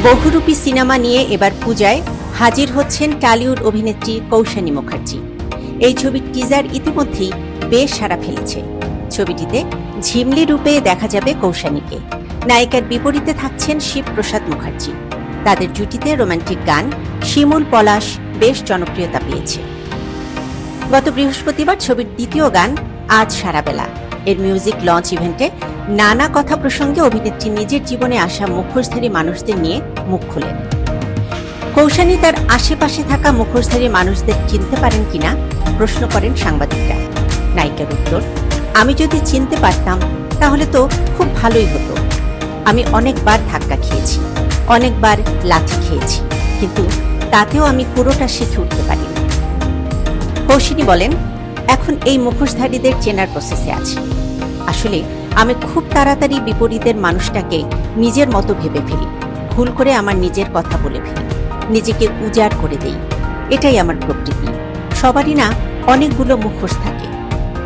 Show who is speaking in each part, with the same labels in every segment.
Speaker 1: বহুরূপী cinema নিয়ে এবার পূজায় হাজির হচ্ছেন টলিউড অভিনেত্রী কৌশানী মুখার্জি। এই ছবির টিজার ইতিমধ্যেই বেশ সাড়া ফেলেছে। ছবিটিতে ঝিমলি রূপে দেখা যাবে কৌশানীকে। নায়িকার বিপরীতে থাকছেন শিবপ্রসাদ মুখার্জি। তাদের জুটিতে রোমান্টিক গান শিমুল পলাশ বেশ জনপ্রিয়তা পেয়েছে। গত বৃহস্পতিবার ছবির দ্বিতীয় গান আজ সারাবেলা এর মিউজিক লঞ্চ ইভেন্টে নানা কথা প্রসঙ্গে অভিনেত্রী নিজের জীবনে আসা মুখোশধারী মানুষদের নিয়ে মুখ খোলেন। কৌশানী তার আশেপাশে থাকা মুখোশধারী মানুষদের চিনতে পারেন কিনা প্রশ্ন করেন সাংবাদিকরা। নায়িকার উত্তর, আমি যদি চিনতে পারতাম তাহলে তো খুব ভালোই হতো। আমি অনেকবার ধাক্কা খেয়েছি, অনেকবার লাথি খেয়েছি, কিন্তু তাতেও আমি পুরোটা শিখে উঠতে পারিনি। কৌশানী বলেন, এখন এই মুখোশধারীদের চেনার প্রসেসে আছি। আসলে আমি খুব তাড়াতাড়ি বিপরীতের মানুষটাকে নিজের মতো ভেবে ফেলি, ভুল করে আমার নিজের কথা বলে ফেলি, নিজেকে উজাড় করে দেই। এটাই আমার প্রকৃতি। সবারই না অনেকগুলো মুখোশ থাকে।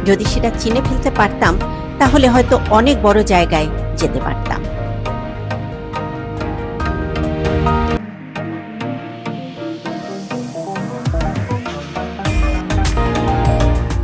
Speaker 1: যদি সেটা চিনে ফেলতে পারতাম তাহলে হয়তো অনেক বড় জায়গায় যেতে পারতাম।